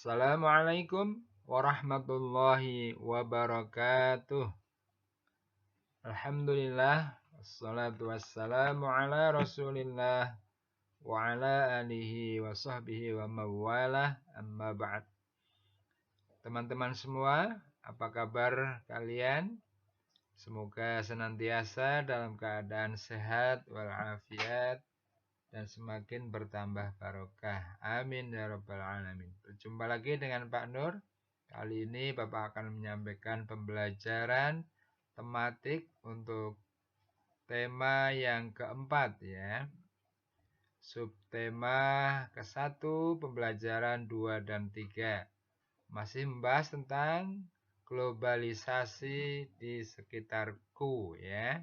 Assalamualaikum warahmatullahi wabarakatuh. Alhamdulillah, wassalatu wassalamu ala rasulillah wa ala alihi wa sahbihi wa mawalah, amma ba'd. Teman-teman semua, apa kabar kalian? Semoga senantiasa dalam keadaan sehat walafiat dan semakin bertambah barokah. Amin ya rabbal alamin. Berjumpa lagi dengan Pak Nur. Kali ini Bapak akan menyampaikan pembelajaran tematik untuk tema yang keempat ya. Subtema ke-1, pembelajaran 2 dan 3. Masih membahas tentang globalisasi di sekitarku ya.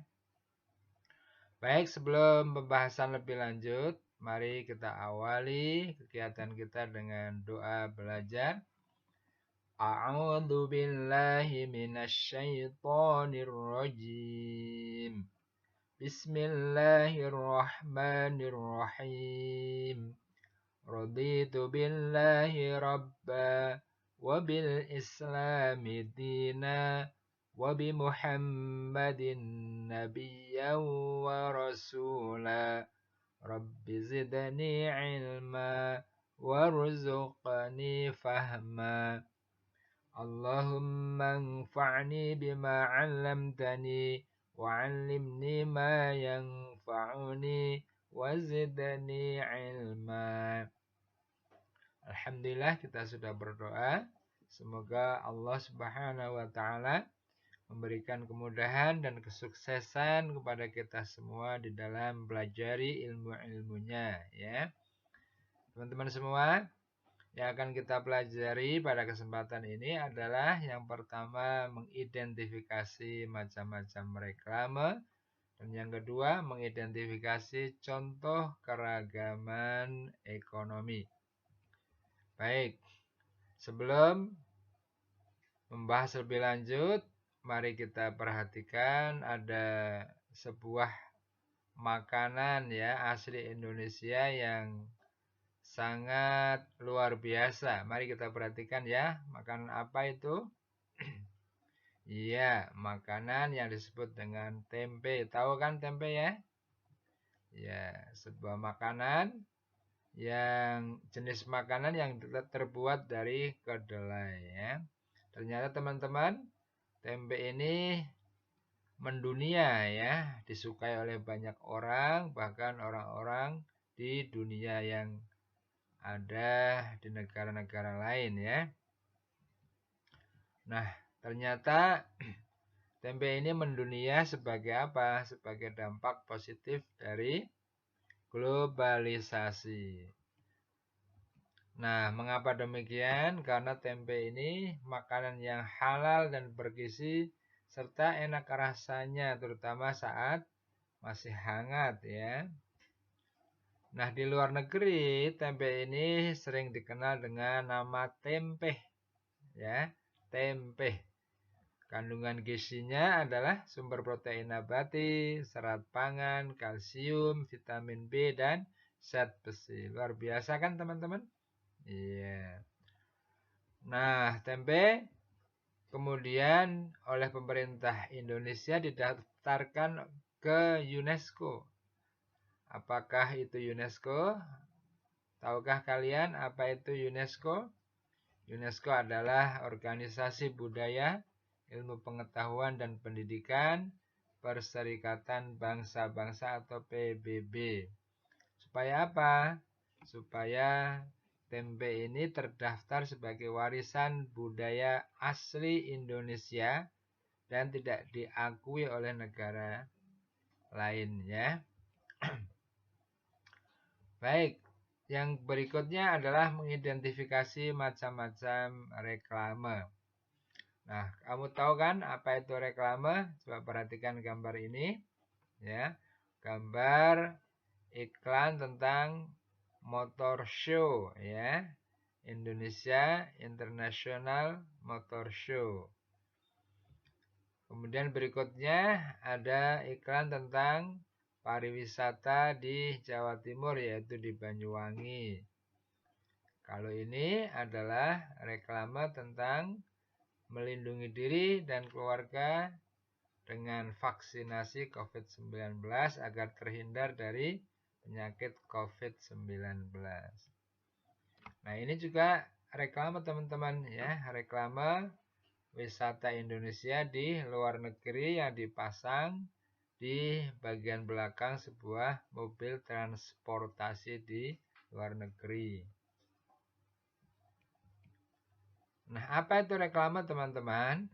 Baik, sebelum pembahasan lebih lanjut, mari kita awali kegiatan kita dengan doa belajar. A'udzu billahi minasyaitonir rajim. Bismillahirrahmanirrahim. Raditu billahi rabba wa bil islami dina wa bi Muhammadin nabiyyan wa rasula. Rabbi zidni ilma warzuqni fahma. Allahumma anfa'ni bima 'allamtani wa 'allimni ma yanfa'uni wa zidni ilma. Alhamdulillah, kita sudah berdoa. Semoga Allah Subhanahu wa taala memberikan kemudahan dan kesuksesan kepada kita semua di dalam pelajari ilmu-ilmunya ya. Teman-teman semua, yang akan kita pelajari pada kesempatan ini adalah yang pertama mengidentifikasi macam-macam reklame, dan yang kedua mengidentifikasi contoh keragaman ekonomi. Baik, sebelum membahas lebih lanjut, mari kita perhatikan ada sebuah makanan ya asli Indonesia yang sangat luar biasa. Mari kita perhatikan ya, makanan apa itu? Iya, makanan yang disebut dengan tempe. Tahu kan tempe ya? Ya, sebuah makanan yang jenis makanan yang terbuat dari kedelai ya. Ternyata teman-teman, tempe ini mendunia ya, disukai oleh banyak orang, bahkan orang-orang di dunia yang ada di negara-negara lain ya. Nah, ternyata tempe ini mendunia sebagai apa? Sebagai dampak positif dari globalisasi. Nah, mengapa demikian? Karena tempe ini makanan yang halal dan bergizi serta enak rasanya, terutama saat masih hangat ya. Nah, di luar negeri tempe ini sering dikenal dengan nama tempeh ya, tempeh. Kandungan gizinya adalah sumber protein nabati, serat pangan, kalsium, vitamin B dan zat besi. Luar biasa kan teman-teman? Iya. Nah, tempe kemudian oleh pemerintah Indonesia didaftarkan ke UNESCO. Apakah itu UNESCO? Tahukah kalian apa itu UNESCO? UNESCO adalah organisasi budaya, ilmu pengetahuan dan pendidikan Perserikatan Bangsa-Bangsa atau PBB. Supaya apa? Supaya tempe ini terdaftar sebagai warisan budaya asli Indonesia dan tidak diakui oleh negara lain ya. Baik, yang berikutnya adalah mengidentifikasi macam-macam reklame. Nah, kamu tahu kan apa itu reklame? Coba perhatikan gambar ini ya. Gambar iklan tentang motor show ya. Indonesia International Motor Show. Kemudian berikutnya ada iklan tentang pariwisata di Jawa Timur, yaitu di Banyuwangi. Kalau ini adalah reklame tentang melindungi diri dan keluarga dengan vaksinasi COVID-19 agar terhindar dari penyakit COVID-19. Nah, ini juga reklame teman-teman ya, reklame wisata Indonesia di luar negeri yang dipasang di bagian belakang sebuah mobil transportasi di luar negeri. Nah, apa itu reklame teman-teman?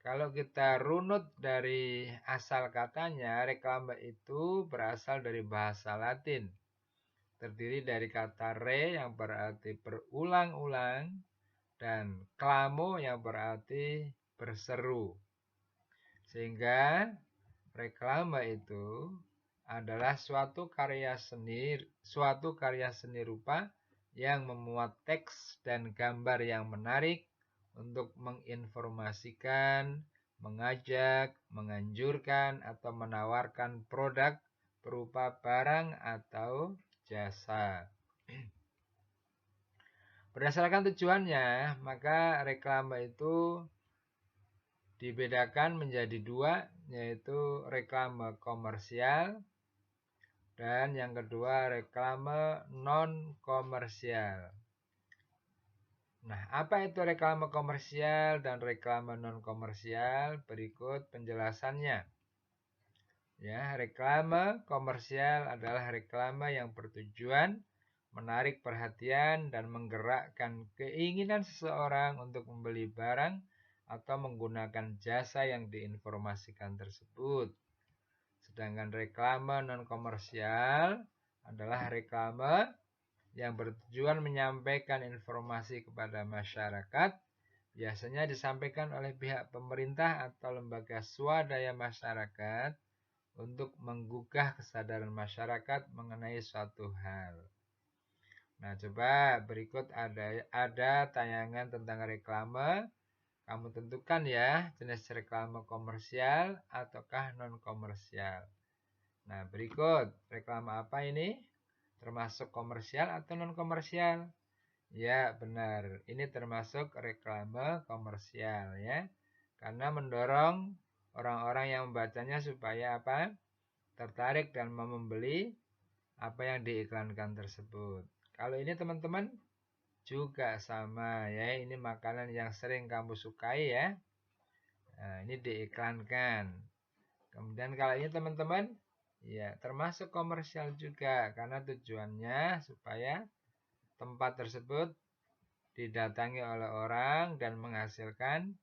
Kalau kita runut dari asal katanya, reklame itu berasal dari bahasa Latin. Terdiri dari kata re yang berarti berulang-ulang dan klamo yang berarti berseru. Sehingga reklame itu adalah suatu karya seni rupa yang memuat teks dan gambar yang menarik untuk menginformasikan, mengajak, menganjurkan, atau menawarkan produk berupa barang atau jasa. Berdasarkan tujuannya, maka reklame itu dibedakan menjadi dua, yaitu reklame komersial dan yang kedua reklame non-komersial. Nah, apa itu reklame komersial dan reklame non-komersial? Berikut penjelasannya. Ya, reklame komersial adalah reklame yang bertujuan menarik perhatian dan menggerakkan keinginan seseorang untuk membeli barang atau menggunakan jasa yang diinformasikan tersebut. Sedangkan reklame non-komersial adalah reklame yang bertujuan menyampaikan informasi kepada masyarakat, biasanya disampaikan oleh pihak pemerintah atau lembaga swadaya masyarakat untuk menggugah kesadaran masyarakat mengenai suatu hal. Nah, coba berikut ada tayangan tentang reklame. Kamu tentukan ya jenis reklame komersial ataukah non-komersial. Nah, berikut reklame apa ini? Termasuk komersial atau non-komersial? Ya, benar. Ini termasuk reklame komersial ya. Karena mendorong orang-orang yang membacanya supaya apa? Tertarik dan mau membeli apa yang diiklankan tersebut. Kalau ini teman-teman juga sama ya. Ini makanan yang sering kamu sukai ya. Nah, ini diiklankan. Kemudian kalau ini teman-teman, ya termasuk komersial juga karena tujuannya supaya tempat tersebut didatangi oleh orang dan menghasilkan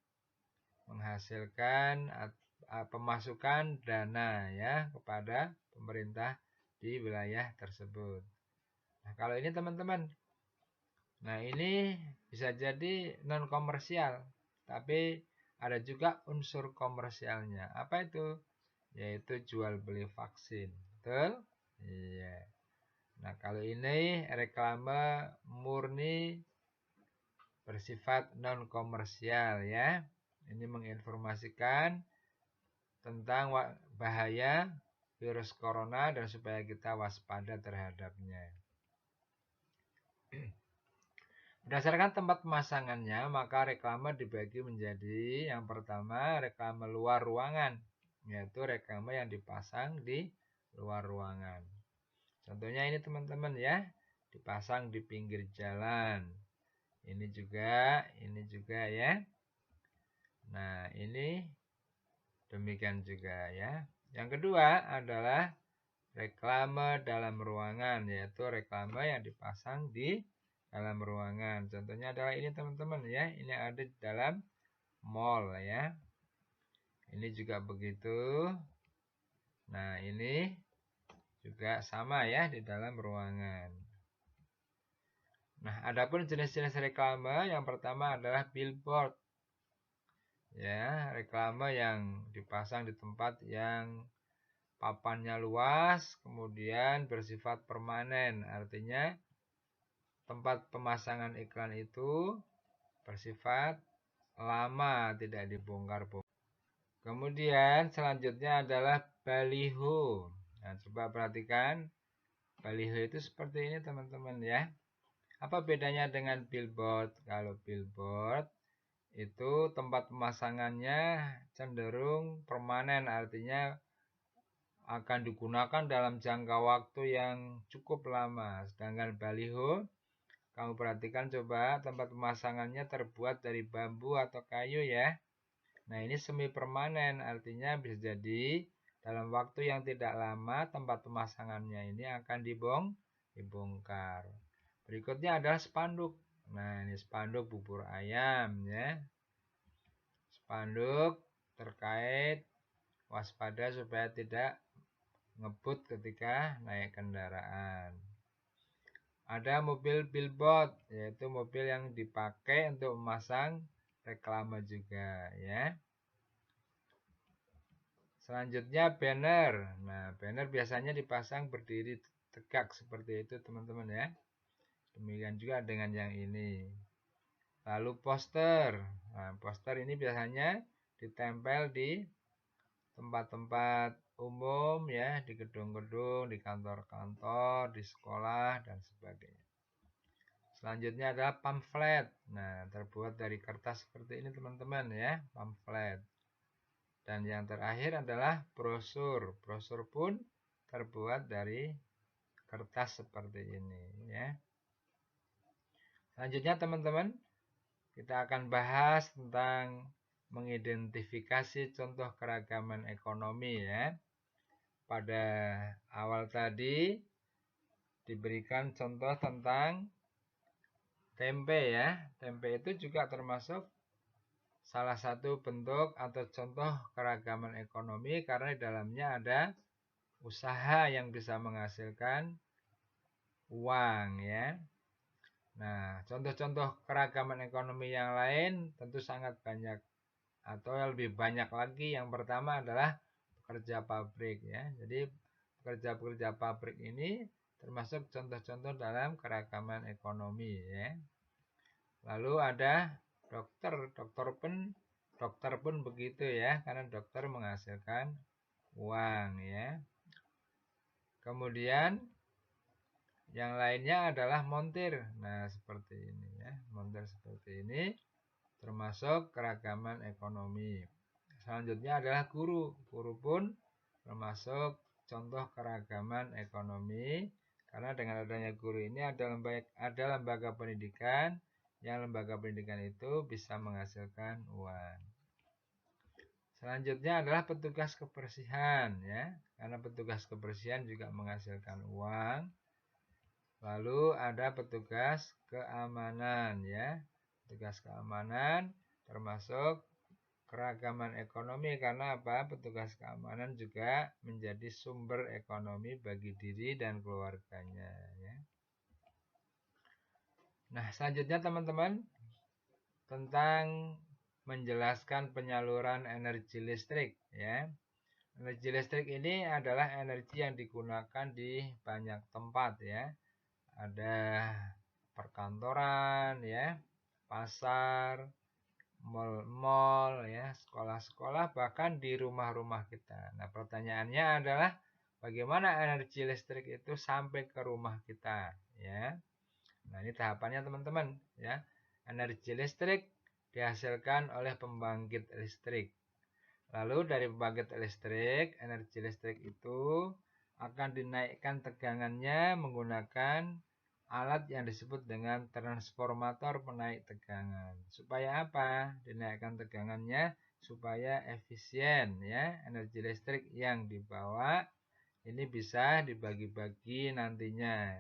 pemasukan dana ya kepada pemerintah di wilayah tersebut. Nah, kalau ini teman-teman, nah ini bisa jadi non komersial, tapi ada juga unsur komersialnya. Apa itu? Yaitu jual beli vaksin. Betul? Iya. Nah, kalau ini reklame murni bersifat non komersial ya. Ini menginformasikan tentang bahaya virus corona dan supaya kita waspada terhadapnya. Berdasarkan tempat pemasangannya, maka reklame dibagi menjadi yang pertama reklame luar ruangan, yaitu reklame yang dipasang di luar ruangan. Contohnya ini teman-teman ya, dipasang di pinggir jalan. Ini juga ya. Nah, ini demikian juga ya. Yang kedua adalah reklame dalam ruangan, yaitu reklame yang dipasang di dalam ruangan. Contohnya adalah ini teman-teman ya. Ini ada di dalam mall ya. Ini juga begitu. Nah, ini juga sama ya di dalam ruangan. Nah, adapun jenis-jenis reklame yang pertama adalah billboard. Ya, reklame yang dipasang di tempat yang papannya luas, kemudian bersifat permanen. Artinya tempat pemasangan iklan itu bersifat lama, tidak dibongkar-bongkar. Kemudian selanjutnya adalah baliho. Nah, coba perhatikan. Baliho itu seperti ini teman-teman ya. Apa bedanya dengan billboard? Kalau billboard itu tempat pemasangannya cenderung permanen, artinya akan digunakan dalam jangka waktu yang cukup lama. Sedangkan baliho, kamu perhatikan coba, tempat pemasangannya terbuat dari bambu atau kayu ya. Nah, ini semi permanen, artinya bisa jadi dalam waktu yang tidak lama tempat pemasangannya ini akan dibongkar. Berikutnya adalah spanduk. Nah, ini spanduk bubur ayam ya. Spanduk terkait waspada supaya tidak ngebut ketika naik kendaraan. Ada mobil billboard, yaitu mobil yang dipakai untuk memasang reklame juga ya. Selanjutnya banner. Nah, banner biasanya dipasang berdiri tegak seperti itu teman-teman ya. Demikian juga dengan yang ini. Lalu poster. Nah, poster ini biasanya ditempel di tempat-tempat umum ya, di gedung-gedung, di kantor-kantor, di sekolah dan sebagainya. Selanjutnya adalah pamflet. Nah, terbuat dari kertas seperti ini teman-teman ya, pamflet. Dan yang terakhir adalah brosur. Brosur pun terbuat dari kertas seperti ini ya. Selanjutnya teman-teman, kita akan bahas tentang mengidentifikasi contoh keragaman ekonomi ya. Pada awal tadi diberikan contoh tentang tempe ya. Tempe itu juga termasuk salah satu bentuk atau contoh keragaman ekonomi karena di dalamnya ada usaha yang bisa menghasilkan uang ya. Nah, contoh-contoh keragaman ekonomi yang lain tentu sangat banyak atau lebih banyak lagi. Yang pertama adalah pekerja pabrik ya. Jadi pekerja-pekerja pabrik ini termasuk contoh-contoh dalam keragaman ekonomi ya. Lalu ada dokter pun begitu ya, karena dokter menghasilkan uang ya. Kemudian yang lainnya adalah montir. Nah, seperti ini ya. Montir seperti ini termasuk keragaman ekonomi. Selanjutnya adalah guru. Guru pun termasuk contoh keragaman ekonomi karena dengan adanya guru ini ada lembaga pendidikan yang lembaga pendidikan itu bisa menghasilkan uang. Selanjutnya adalah petugas kebersihan ya, karena petugas kebersihan juga menghasilkan uang. Lalu ada petugas keamanan ya. Petugas keamanan termasuk keragaman ekonomi karena apa? Petugas keamanan juga menjadi sumber ekonomi bagi diri dan keluarganya ya. Nah, selanjutnya teman-teman tentang menjelaskan penyaluran energi listrik ya. Energi listrik ini adalah energi yang digunakan di banyak tempat ya. Ada perkantoran ya, pasar, mal-mal ya, sekolah-sekolah, bahkan di rumah-rumah kita. Nah, pertanyaannya adalah bagaimana energi listrik itu sampai ke rumah kita ya. Nah, ini tahapannya teman-teman ya. Energi listrik dihasilkan oleh pembangkit listrik. Lalu dari pembangkit listrik, energi listrik itu akan dinaikkan tegangannya menggunakan alat yang disebut dengan transformator penaik tegangan. Supaya apa? Dinaikkan tegangannya supaya efisien ya. Energi listrik yang dibawa ini bisa dibagi-bagi nantinya.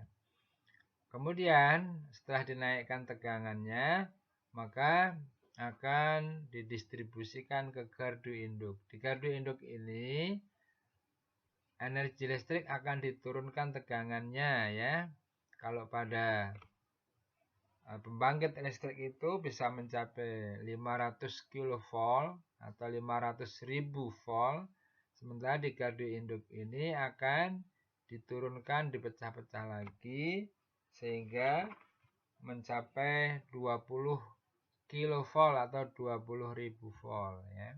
Kemudian setelah dinaikkan tegangannya, maka akan didistribusikan ke gardu induk. Di gardu induk ini energi listrik akan diturunkan tegangannya ya. Kalau pada pembangkit listrik itu bisa mencapai 500 kV atau 500.000 volt. Sementara di gardu induk ini akan diturunkan, dipecah-pecah lagi sehingga mencapai 20 kV atau 20.000 volt ya.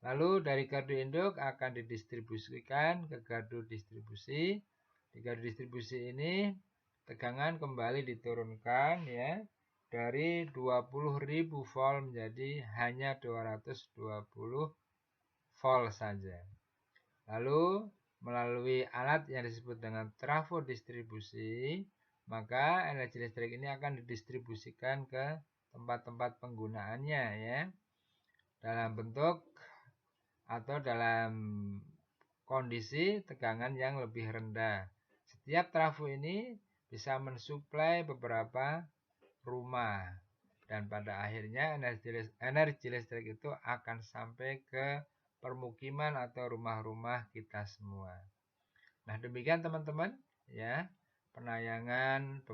Lalu dari gardu induk akan didistribusikan ke gardu distribusi. Di gardu distribusi ini tegangan kembali diturunkan ya dari 20.000 volt menjadi hanya 220 volt saja. Lalu melalui alat yang disebut dengan trafo distribusi, maka energi listrik ini akan didistribusikan ke tempat-tempat penggunaannya ya, dalam bentuk atau dalam kondisi tegangan yang lebih rendah. Setiap trafo ini bisa mensuplai beberapa rumah dan pada akhirnya energi listrik itu akan sampai ke permukiman atau rumah-rumah kita semua. Nah, demikian teman-teman ya, penayangan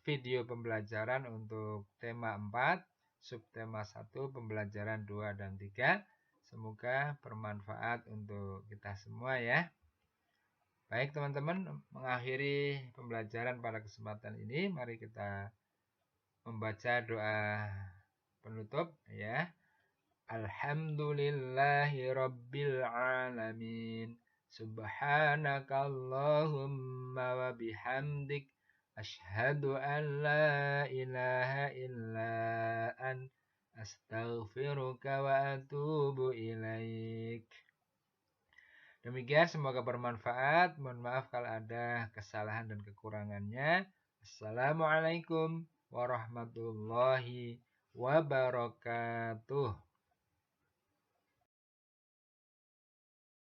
video pembelajaran untuk tema 4, subtema 1, pembelajaran 2 dan 3. Semoga bermanfaat untuk kita semua ya. Baik teman-teman, mengakhiri pembelajaran pada kesempatan ini, mari kita membaca doa penutup ya. Alhamdulillahi rabbil alamin. Subhanakallahumma wa bihamdik. Ashhadu an la ilaha illa an. Astaghfiruka wa atubu ilaik. Demikian, semoga bermanfaat. Mohon maaf kalau ada kesalahan dan kekurangannya. Assalamualaikum warahmatullahi wabarakatuh.